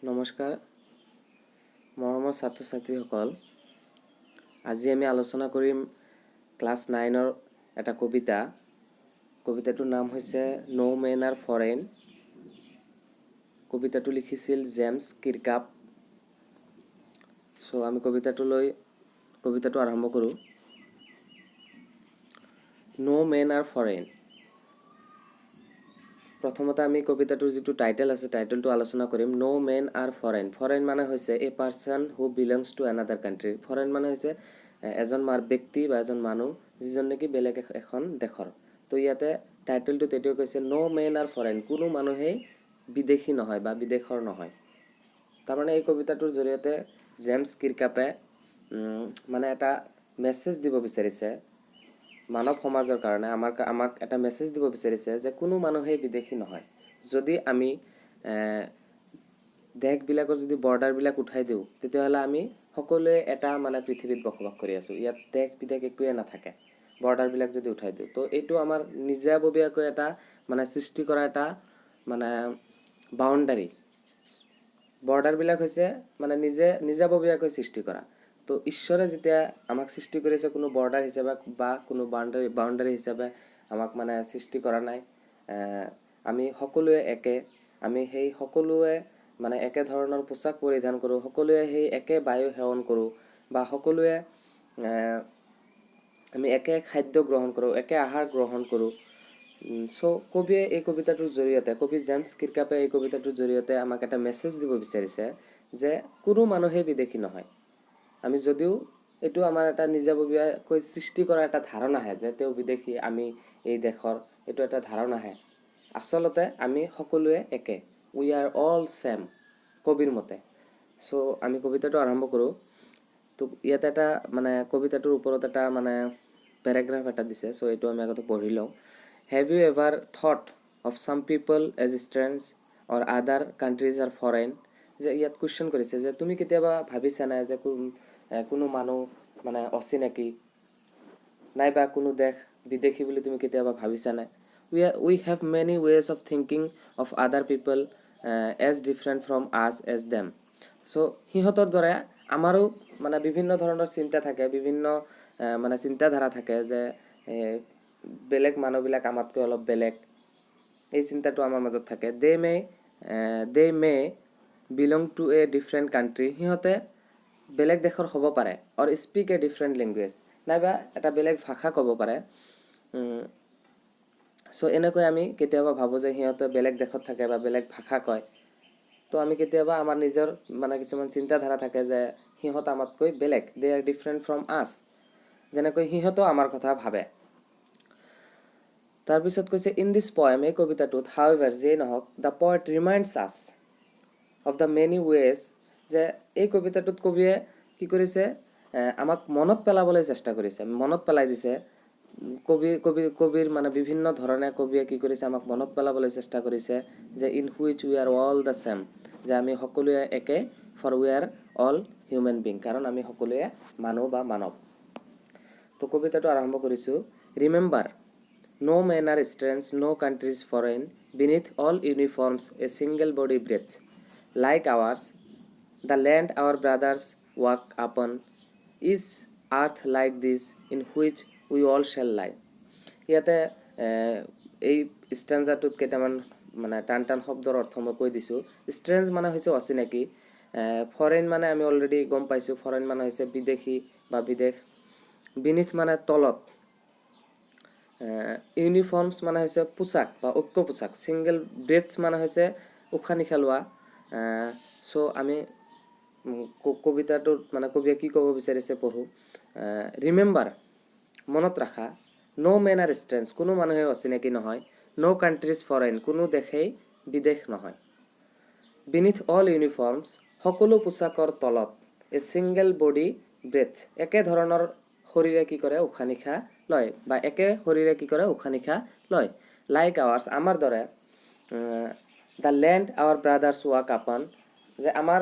নমস্কাৰ মৰমৰ ছাত্ৰ ছাত্ৰীসকল, আজি আমি আলোচনা কৰিম ক্লাছ 9ৰ এটা কবিতাটোৰ নাম হৈছে নো মেন আৰ ফৰেইন। কবিতাটো লিখিছিল জেমছ কিৰকাপ। আমি কবিতাটো আৰম্ভ কৰোঁ। নো মেন আৰ ফৰেইন। প্ৰথমতে আমি কবিতাটোৰ যিটো টাইটেল আছে টাইটেলটো আলোচনা কৰিম। নো মেন আৰ ফৰেইন। ফৰেইন মানে হৈছে a person who belongs two another country. Foreign মানে হৈছে এজন ব্যক্তি বা এজন মানুহ যিজন নেকি বেলেগ এখন দেশৰ। তো ইয়াতে টাইটেলটোত এইটোৱে কৈছে নো মেন আৰ ফৰেইন, কোনো মানুহেই বিদেশী নহয় বা বিদেশৰ নহয়। তাৰমানে এই কবিতাটোৰ জৰিয়তে জেমছ কিৰকাপে মানে এটা মেছেজ দিব বিচাৰিছে মানৱ সমাজৰ কাৰণে, আমাক এটা মেছেজ দিব বিচাৰিছে যে কোনো মানুহেই বিদেশী নহয়। যদি আমি দেশবিলাকৰ যদি বৰ্ডাৰবিলাক উঠাই দিওঁ, তেতিয়াহ'লে আমি সকলোৱে এটা পৃথিৱীত বসবাস কৰি আছোঁ। ইয়াত দেশ বিদেশ একোৱে নাথাকে বৰ্ডাৰবিলাক যদি উঠাই দিওঁ। তো এইটো আমাৰ নিজাববীয়াকৈ এটা সৃষ্টি কৰা এটা বাউণ্ডাৰী। বৰ্ডাৰবিলাক হৈছে নিজাববীয়াকৈ সৃষ্টি কৰা। তো ঈশ্বৰে যেতিয়া আমাক সৃষ্টি কৰিছে কোনো বৰ্ডাৰ হিচাপে বা কোনো বাউণ্ডাৰী হিচাপে আমাক সৃষ্টি কৰা নাই। আমি সকলোৱে একে। আমি সেই সকলোৱে একে ধৰণৰ পোচাক পৰিধান কৰোঁ, সকলোৱে সেই একে বায়ু সেৱন কৰোঁ বা সকলোৱে আমি একে খাদ্য গ্ৰহণ কৰোঁ, একে আহাৰ গ্ৰহণ কৰোঁ। কবিয়ে এই কবিতাটোৰ জৰিয়তে, কবি জেমছ কিৰকাপে এই কবিতাটোৰ জৰিয়তে আমাক এটা মেছেজ দিব বিচাৰিছে যে কোনো মানুহেই বিদেশী নহয়। আমি যদিও এইটো আমাৰ এটা নিজাববীয়াকৈ সৃষ্টি কৰা এটা ধাৰণাহে যে তেওঁ বিদেশী, আমি এই দেশৰ, এইটো এটা ধাৰণাহে। আচলতে আমি সকলোৱে একে। উই আৰ অল ছেম কবিৰ মতে। আমি কবিতাটো আৰম্ভ কৰোঁ। তো ইয়াতে এটা কবিতাটোৰ ওপৰত এটা পেৰাগ্ৰাফ এটা দিছে। এইটো আমি আগতে পঢ়ি লওঁ। Have you ever thought of some people as strange অৰ আদাৰ কাণ্ট্ৰিজ আৰ ফৰেইন। যে ইয়াত কুৱেশ্যন কৰিছে যে তুমি কেতিয়াবা ভাবিছানে যে কোনো মানুহ অচিনাকি নাইবা কোনো দেশ বিদেশী বুলি তুমি কেতিয়াবা ভাবিছানে? We have many ways of thinking of other people as different from us as them. সিহঁতৰ দৰে আমাৰো বিভিন্ন ধৰণৰ চিন্তা থাকে, বিভিন্ন চিন্তাধাৰা থাকে যে বেলেগ মানুহবিলাক আমাতকৈ অলপ বেলেগ। এই চিন্তাটো আমাৰ মাজত থাকে। They may belong to a different country. সিহঁতে বেলেগ দেশৰ হ'ব পাৰে। Or speak a different language, নাইবা এটা বেলেগ ভাষা ক'ব পাৰে। এনেকৈ আমি কেতিয়াবা ভাবোঁ যে সিহঁতে বেলেগ দেশত থাকে বা বেলেগ ভাষা কয়। তো আমি কেতিয়াবা আমাৰ নিজৰ কিছুমান চিন্তাধাৰা থাকে যে সিহঁত আমাতকৈ বেলেগ। দে আৰ ডিফাৰেণ্ট ফ্ৰম আছ। যেনেকৈ সিহঁতেও আমাৰ কথা ভাবে। তাৰপিছত কৈছে ইন দিছ পয়েম, এই কবিতাটোত, হাউএভাৰ যিয়েই নহওক, দ্য পয়েট ৰিমাইণ্ডছ আছ অফ দ্য মেনি ৱেজ। যে এই কবিতাটোত কবিয়ে কি কৰিছে, আমাক মনত পেলাবলৈ চেষ্টা কৰিছে, মনত পেলাই দিছে। কবিৰ বিভিন্ন ধৰণে কবিয়ে কি কৰিছে, আমাক মনত পেলাবলৈ চেষ্টা কৰিছে যে in which we are all the same, যে আমি সকলোৱে একে। For we are all human being, কাৰণ আমি সকলোৱে মানুহ বা মানৱ। তো কবিতাটো আৰম্ভ কৰিছোঁ। Remember, no men are strange, no countries foreign, beneath all uniforms a single body breath, like ours the land our brothers walk upon, is earth like this in which we all shall lie. ইয়াতে এই ষ্টেঞ্জাটোত কেইটামান টান টান শব্দৰ অৰ্থ মই কৈ দিছোঁ। ষ্ট্ৰেঞ্জ হৈছে অচিনাকি। ফৰেইন আমি অলৰেডি গম পাইছোঁ, ফৰেইন হৈছে বিদেশী বা বিদেশ। বিনিথ তলত। ইউনিফৰ্মছ হৈছে পোচাক বা ঐক্য পোচাক। ছিংগল ব্ৰেথছ হৈছে উশাহ নিশাহ লোৱা। আমি কবিতাটোত কবিয়ে কি ক'ব বিচাৰিছে পঢ়োঁ। ৰিমেম্বাৰ, মনত ৰাখা। নো মেন আৰ ষ্ট্ৰেঞ্জ, কোনো মানুহে অচিনাকি নহয়। নো কাণ্ট্ৰিজ ফৰেইন, কোনো দেশেই বিদেশ নহয়। বিনিথ অল ইউনিফৰ্মছ, সকলো পোচাকৰ তলত। এ ছিংগল বডি ব্ৰেথ, একে ধৰণৰ শৰীৰে কি কৰে, উশাহ নিশাহ লয়, বা একে শৰীৰে কি কৰে, উশাহ নিশাহ লয়। লাইক আৱাৰ্ছ, আমাৰ দৰে। The land our brothers walk upon, যে আমাৰ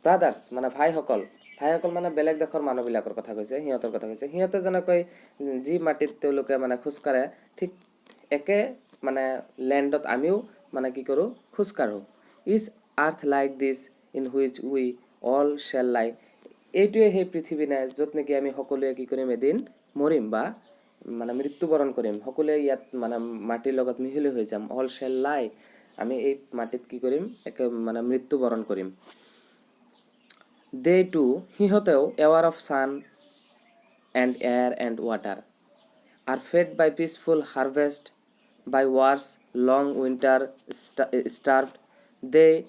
ব্ৰাদাৰ্ছ ভাইসকল বেলেগ দেশৰ মানুহবিলাকৰ কথা কৈছে, সিহঁতৰ কথা কৈছে। সিহঁতে যেনেকৈ যি মাটিত তেওঁলোকে খোজকাঢ়ে, ঠিক একে লেণ্ডত আমিও কি কৰোঁ, খোজকাঢ়োঁ। Is earth like this in which we all shall লাই। এইটোৱে সেই পৃথিৱী নাই য'ত নেকি আমি সকলোৱে কি কৰিম, এদিন মৰিম বা মানে মৃত্যুবৰণ কৰিম। সকলোৱে ইয়াত মানে মাটিৰ লগত মিহলি হৈ যাম। অল শ্বেল লাই, আমি এই মাটিত কি কৰিম, মানে মৃত্যুবৰণ কৰিম। দে টু, সিহঁতেও aware of sun and air and water, are fed by peaceful harvest, by wars, long winter starved. They,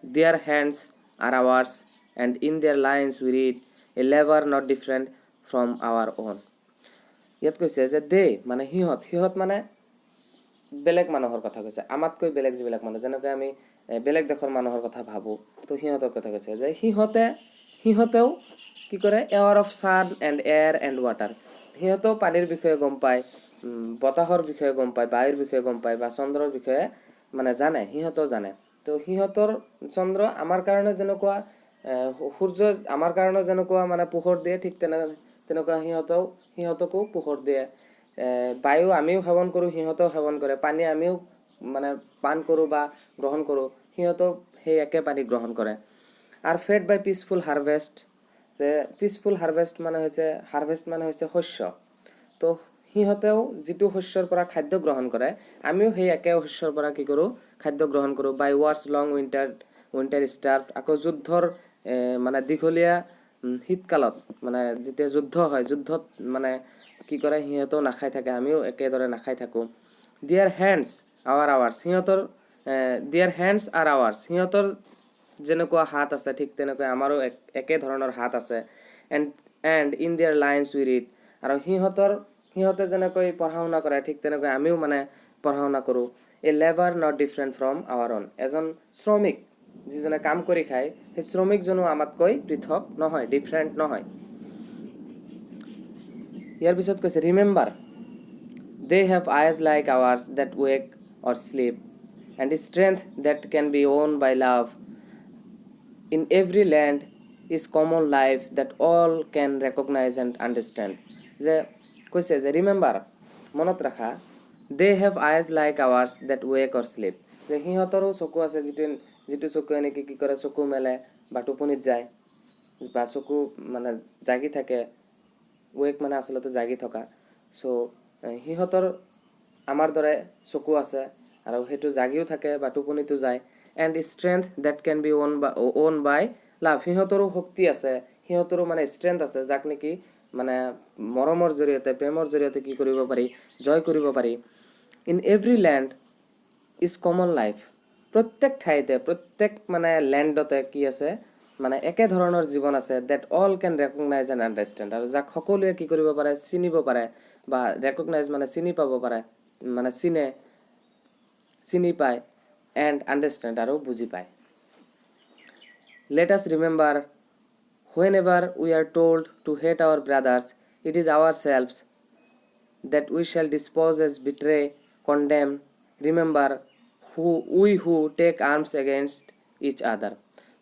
their hands are ours, and in their lines we read, a labor not different from our own. ইয়াত কৈছে যে দে মানে সিহঁত মানে বেলেগ মানুহৰ কথা কৈছে, আমাতকৈ বেলেগ যিবিলাক মানুহ, যেনেকৈ আমি বেলেগ দেশৰ মানুহৰ কথা ভাবোঁ, তো সিহঁতৰ কথা কৈছে যে সিহঁতেও কি কৰে, aware of sun and air and water, সিহঁতেও পানীৰ বিষয়ে গম পায়, বতাহৰ বিষয়ে গম পায়, বায়ুৰ বিষয়ে গম পায়, বা চন্দ্ৰৰ বিষয়ে মানে জানে, সিহঁতেও জানে। তো সিহঁতৰ চন্দ্ৰ আমাৰ কাৰণে যেনেকুৱা, সূৰ্য আমাৰ কাৰণে যেনেকুৱা মানে পোহৰ দিয়ে, ঠিক তেনেকুৱা সিহঁতকো পোহৰ দিয়ে। বায়ু আমিও সেৱন কৰোঁ, সিহঁতেও সেৱন কৰে। পানী আমিও মানে পান কৰোঁ বা গ্ৰহণ কৰোঁ, সিহঁতেও সেই একে পানী গ্ৰহণ কৰে। আৰ ফেড বাই পিচফুল হাৰভেষ্ট, যে পিচফুল হাৰভেষ্ট মানে হৈছে শস্য। তো সিহঁতেও যিটো শস্যৰ পৰা খাদ্য গ্ৰহণ কৰে, আমিও সেই একে শস্যৰ পৰা কি কৰোঁ, খাদ্য গ্ৰহণ কৰোঁ। বাই ৱাৰ্ছ লং উইণ্টাৰ ষ্টাৰ্ট, আকৌ যুদ্ধৰ মানে দীঘলীয়া শীতকালত, মানে যেতিয়া যুদ্ধ হয়, যুদ্ধত মানে কি কৰে, সিহঁতেও নাখাই থাকে, আমিও একেদৰে নাখাই থাকোঁ। দিয়াৰ হেণ্ডছ আৱাৰ্ছ, দিয়াৰ হেণ্ডছ আৰ আৱাৰ্ছ, সিহঁতৰ যেনেকুৱা হাত আছে, ঠিক তেনেকৈ আমাৰো একে ধৰণৰ হাত আছে। এণ্ড ইন দিয়াৰ লাইনছ উই ৰিড, আৰু সিহঁতে যেনেকৈ পঢ়া শুনা কৰে, ঠিক তেনেকৈ আমিও মানে পঢ়া শুনা কৰোঁ। A labour not different from our own, এজন শ্ৰমিক যিজনে কাম কৰি খায়, সেই শ্ৰমিকজনো আমাতকৈ পৃথক নহয়, ডিফাৰেণ্ট নহয়। ইয়াৰ পিছত কৈছে remember, they have eyes like ours that wake or sleep, and strength that can be won by love, in every land is common life that all can recognize and understand. যে কৈছে যে remember, মনত ৰাখা, they have eyes like ours that wake or sleep, যে সিহঁতৰো চকু আছে, যিটো চকুৱে নেকি কি কৰে, চকু মেলে বা টোপনিত যায়, বা চকু মানে জাগি থাকে। ৱেক মানে আচলতে জাগি থকা। চ' সিহঁতৰ আমাৰ দৰে চকু আছে, আৰু সেইটো জাগিও থাকে বা টোপনিতো যায়। And strength that can be won by love, সিহঁতৰো শক্তি আছে, সিহঁতৰো মানে ষ্ট্ৰেংথ আছে, যাক নেকি মানে মৰমৰ জৰিয়তে, প্ৰেমৰ জৰিয়তে কি কৰিব পাৰি, জয় কৰিব পাৰি। In every land is common life, প্ৰত্যেক ঠাইতে, প্ৰত্যেক মানে লেণ্ডতে কি আছে, মানে একে ধৰণৰ জীৱন আছে। That all can recognize and understand, আৰু যাক সকলোৱে কি কৰিব পাৰে, চিনিব পাৰে, বা ৰেকগনাইজ মানে চিনি পাব পাৰে, মানে চিনি পায়, এণ্ড আণ্ডাৰষ্টেণ্ড আৰু বুজি পায়। Let us remember, whenever we are told to hate our brothers, it is our selves that we shall dispose as betray, condemn, remember we who take arms against each other.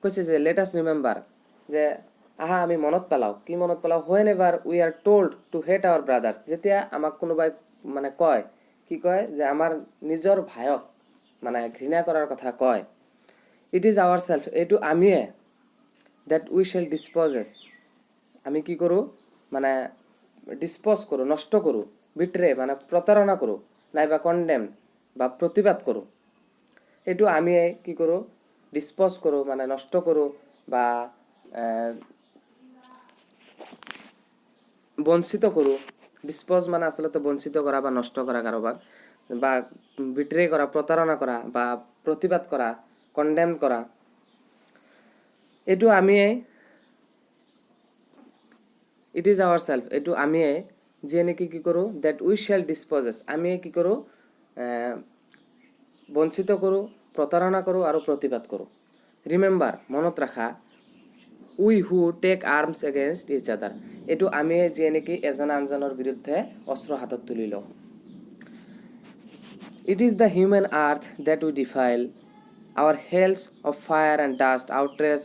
কৈছে যে let us remember, যে আহা আমি মনত পেলাওঁ, কি মনত পেলাওঁ, whenever we are told to hate our brothers, যেতিয়া আমাক কোনোবাই মানে কয়, কি কয়, যে আমাৰ নিজৰ ভায়ক মানে ঘৃণা কৰাৰ কথা কয়, it is ourself, এইটো আমিয়ে, that we shall dispose as, আমি কি কৰোঁ, মানে ডিছপ'জ কৰোঁ, নষ্ট কৰোঁ, বিট্ৰে মানে প্ৰতাৰণা কৰোঁ, নাইবা কণ্ডেম বা প্ৰতিবাদ কৰোঁ, এইটো আমিয়ে কি কৰোঁ, ডিছপ'জ কৰোঁ মানে নষ্ট কৰোঁ, বা বঞ্চিত কৰোঁ। ডিছপ'জ মানে আচলতে বঞ্চিত কৰা বা নষ্ট কৰা কাৰোবাক, বা বিট্ৰে কৰা, প্ৰতাৰণা কৰা, বা প্ৰতিবাদ কৰা, কণ্ডেম কৰা, এইটো আমিয়ে, ইট ইজ আৱাৰ চেল্ফ, এইটো আমিয়ে, যিয়ে নেকি কি কৰোঁ, দেট উই শ্বেল ডিছপ'জেছ, আমিয়ে কি কৰোঁ, বঞ্চিত কৰোঁ, প্ৰতাৰণা কৰোঁ আৰু প্ৰতিবাদ কৰোঁ। ৰিমেম্বাৰ, মনত ৰাখা, উই হু টেক আৰ্মছ এগেইনষ্ট ইচ আদাৰ, এইটো আমিয়ে যিয়ে নেকি এজনে আনজনৰ বিৰুদ্ধে অস্ত্ৰ হাতত তুলি লওঁ। It is the human earth that we defile, our hells of fire and dust outrage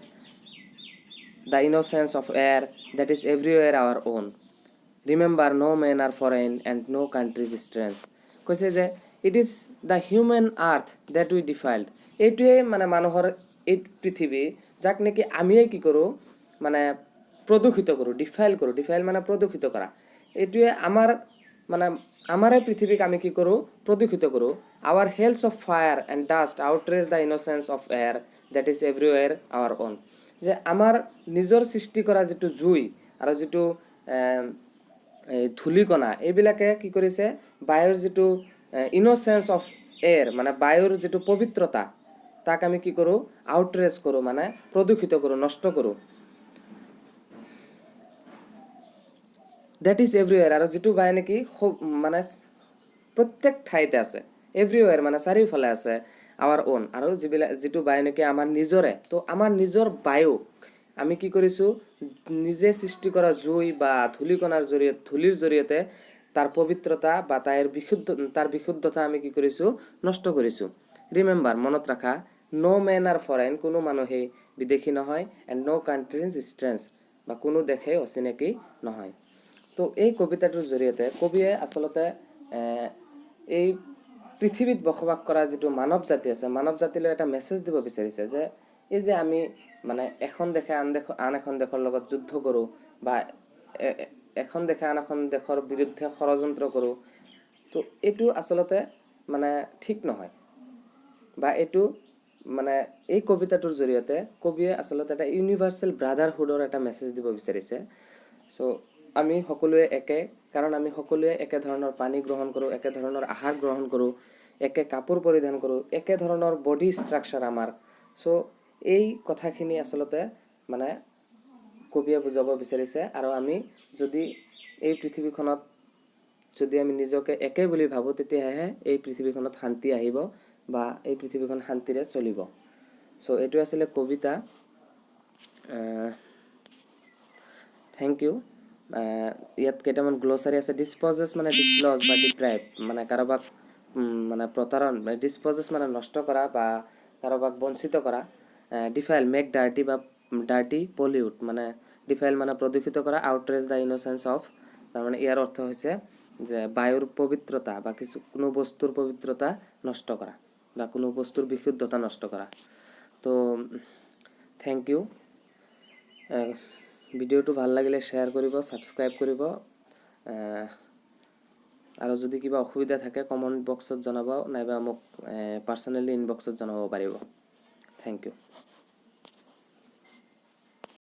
the innocence of air that is everywhere our own. Remember, no men are foreign and no country is strange. কৈছে যে it is the human earth that we defiled, এইটোৱে মানে মানুহৰ এই পৃথিৱী যাক নেকি আমিয়ে কি কৰোঁ মানে প্ৰদূষিত কৰোঁ, ডিফাইল মানে প্ৰদূষিত কৰা। এইটোৱে আমাৰ মানে আমাৰে পৃথিৱীক আমি কি কৰোঁ প্ৰদূষিত কৰোঁ। Our hells of fire and dust outrage the innocence of air that is everywhere our own. যে আমাৰ নিজৰ সৃষ্টি কৰা যিটো জুই আৰু যিটো এই ধূলিকণা এইবিলাকে কি কৰিছে বায়ুৰ যিটো ইনচেন্স অফ এয়াৰ মানে বায়ুৰ যিটো পবিত্ৰতা তাক আমি কি কৰোঁ আউটৰেজ কৰোঁ মানে প্ৰদূষিত কৰোঁ, নষ্ট কৰোঁ। ডেট ইজ এভৰিৱেৰ, আৰু যিটো বায়ু নেকি মানে প্ৰত্যেক ঠাইতে আছে, এভৰিৱেৰ মানে চাৰিওফালে আছে আৱাৰ অন। আৰু যিটো বায়ু নেকি আমাৰ নিজৰে, তো আমাৰ নিজৰ বায়ুক আমি কি কৰিছোঁ নিজে সৃষ্টি কৰা জুই বা ধূলিকণাৰ জৰিয়তে ধূলিৰ জৰিয়তে তাৰ পবিত্ৰতা বা তাৰ বিশুদ্ধতা আমি কি কৰিছোঁ নষ্ট কৰিছোঁ। ৰিমেম্বাৰ, মনত ৰাখা, ন' মেন আৰ ফৰেন, কোনো মানুহেই বিদেশী নহয়, and no' country is strange, বা কোনো দেশেই অচিনাকি নহয়। তো এই কবিতাটোৰ জৰিয়তে কবিয়ে আচলতে এই পৃথিৱীত বসবাস কৰা যিটো মানৱ জাতি আছে, মানৱ জাতিলৈ এটা মেছেজ দিব বিচাৰিছে যে এই যে আমি মানে এখন দেশে আন এখন দেশৰ লগত যুদ্ধ কৰোঁ বা এখন দেশে আন এখন দেশৰ বিৰুদ্ধে ষড়যন্ত্ৰ কৰোঁ, তো এইটো আচলতে মানে ঠিক নহয়। বা এইটো মানে এই কবিতাটোৰ জৰিয়তে কবিয়ে আচলতে এটা ইউনিভাৰ্চেল ব্ৰাদাৰহুডৰ এটা মেছেজ দিব বিচাৰিছে। চ' আমি সকলোৱে একে, কাৰণ আমি সকলোৱে একে ধৰণৰ পানী গ্ৰহণ কৰোঁ, একে ধৰণৰ আহাৰ গ্ৰহণ কৰোঁ, একে কাপোৰ পৰিধান কৰোঁ, একে ধৰণৰ বডি ষ্ট্ৰাকচাৰ আমাৰ। চ' এই কথাখিনি আচলতে মানে কবিয়ে বুজাব বিচাৰিছে। আৰু আমি যদি এই পৃথিৱীখনত যদি আমি নিজকে একে বুলি ভাবোঁ, তেতিয়াহে এই পৃথিৱীখনত শান্তি আহিব বা এই পৃথিৱীখন শান্তিৰে চলিব। চ' এইটো আছিলে কবিতা। Thank U. ইয়াত কেইটামান গ্ল'চাৰী আছে। ডিছপজেছ মানে ডিছলজ বা ডিপ্ৰাইভ, মানে কাৰোবাক মানে প্ৰতাৰণ, ডিছপজেছ মানে নষ্ট কৰা বা কাৰোবাক বঞ্চিত কৰা। ডিফাইল মেক ডাৰ্টি বা ডাৰ্টি পলিউট, মানে ডিফাইল মানে প্ৰদূষিত কৰা। আউটৰেজ দ্য ইনচেন্স অফ, তাৰমানে ইয়াৰ অৰ্থ হৈছে যে বায়ুৰ পবিত্ৰতা বা কোনো বস্তুৰ পবিত্ৰতা নষ্ট কৰা বা কোনো বস্তুৰ বিশুদ্ধতা নষ্ট কৰা। তো থেংক ইউ। ভিডিঅ'টো ভাল লাগিলে শ্বেয়াৰ কৰিব, ছাবস্ক্ৰাইব কৰিব, আৰু যদি কিবা অসুবিধা থাকে কমেণ্ট বক্সত জনাব, নাইবা মোক পাৰ্চনেলি ইনবক্সত জনাব পাৰিব। Thank U.